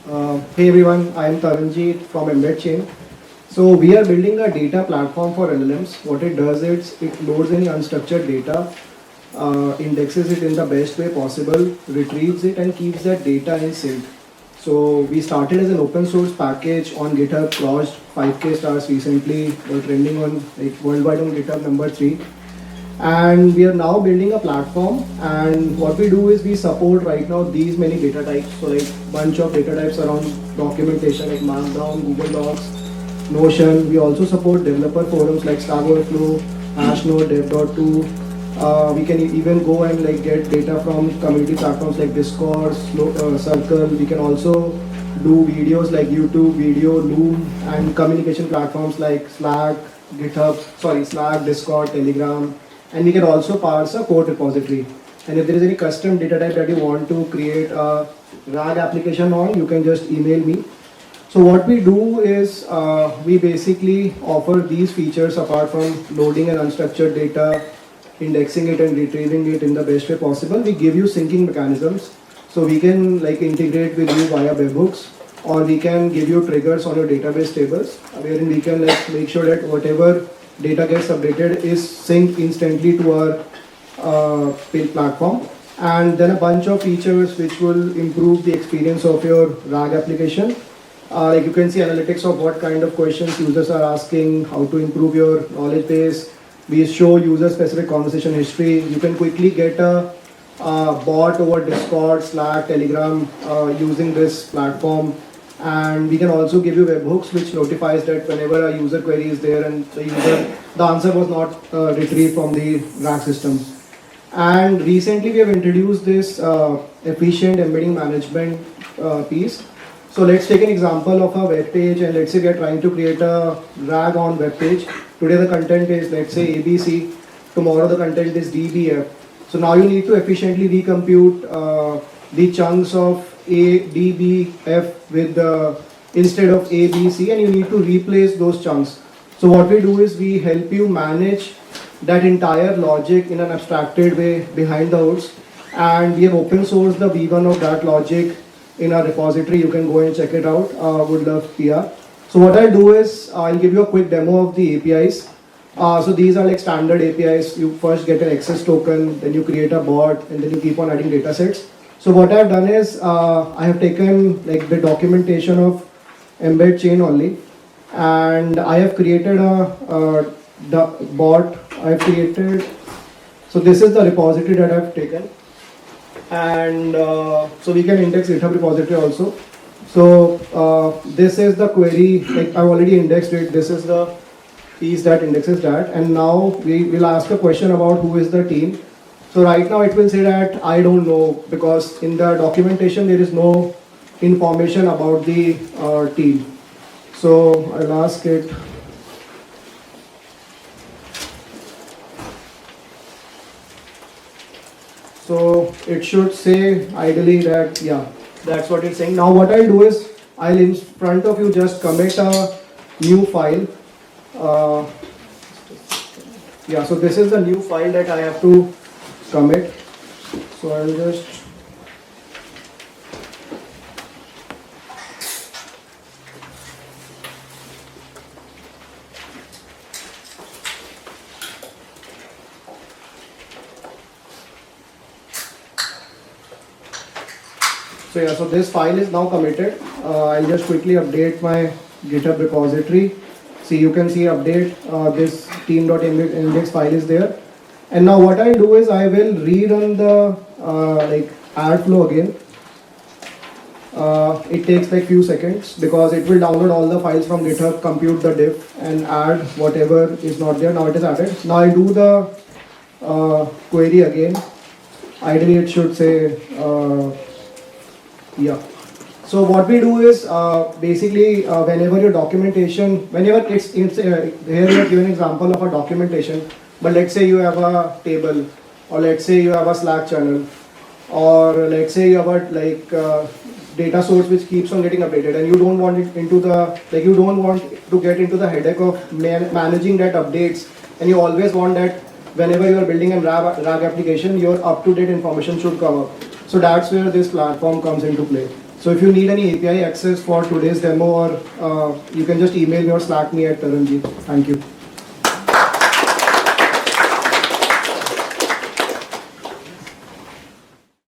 Hey everyone, I am Taranjeet from Embedchain. So we are building a data platform for LLMs. What it does is it loads any unstructured data, indexes it in the best way possible, retrieves it and keeps that data in sync. So we started as an open source package on GitHub, crossed 5k stars recently. We're trending on worldwide on GitHub number 3. And we are now building a platform, and what we do is we support right now these many data types. So like bunch of data types around documentation like Markdown, Google Docs, Notion. We also support developer forums like Stack Overflow, Hashnode, Dev.to. We can even go and like get data from community platforms like Discord, Circle. We can also do videos like YouTube, Video, Loom, and communication platforms like Slack, Discord, Telegram. And we can also parse a code repository. And if there is any custom data type that you want to create a RAG application on, you can just email me. So what we do is we basically offer these features apart from loading an unstructured data, indexing it and retrieving it in the best way possible. We give you syncing mechanisms. So we can like integrate with you via webhooks, or we can give you triggers on your database tables, wherein we can like make sure that whatever data gets updated is synced instantly to our platform. And then a bunch of features which will improve the experience of your RAG application. Like you can see analytics of what kind of questions users are asking, how to improve your knowledge base. We show user specific conversation history. You can quickly get a bot over Discord, Slack, Telegram using this platform. And we can also give you webhooks which notifies that whenever a user query is there and the answer was not retrieved from the RAG system. And recently we have introduced this efficient embedding management piece. So let's take an example of a web page, and let's say we are trying to create a RAG on web page. Today the content is, let's say, ABC. Tomorrow the content is DBF. So now you need to efficiently recompute the chunks of A, D, B, F with instead of A, B, C, and you need to replace those chunks. So what we do is we help you manage that entire logic in an abstracted way behind the hoods, and we have open sourced the V1 of that logic in our repository. You can go and check it out. Would love PR. So what I'll do is I'll give you a quick demo of the APIs. So these are like standard APIs. You first get an access token, then you create a bot, and then you keep on adding data sets. So what I've done is I have taken like the documentation of Embedchain only, and I have created a bot. I've created. So this is the repository that I've taken, and so we can index GitHub repository also. So this is the query. Like I've already indexed it. This is the piece that indexes that, and now we will ask a question about who is the team. So right now it will say that I don't know, because in the documentation there is no information about the team. So I'll ask it. So it should say ideally that, yeah, that's what it's saying. Now what I'll do is I'll in front of you just commit a new file. Yeah, so this is the new file that I have to commit. So I'll just so this file is now committed. I'll just quickly update my GitHub repository. See, you can see update, this team.index file is there. And now what I'll do is I will rerun the like add flow again. It takes like few seconds because it will download all the files from GitHub, compute the diff, and add whatever is not there. Now it is added. Now I do the query again. Ideally it should say yeah. So what we do is basically whenever your documentation, whenever it's here we have given an example of a documentation, but let's say you have a table, or let's say you have a Slack channel, or let's say you have a like data source which keeps on getting updated, and you don't want it into the you don't want to get into the headache of managing that updates, and you always want that whenever you are building a RAG application, your up-to-date information should come up. So that's where this platform comes into play. So if you need any API access for today's demo, or you can just email me or Slack me at Taranjeet. Thank you.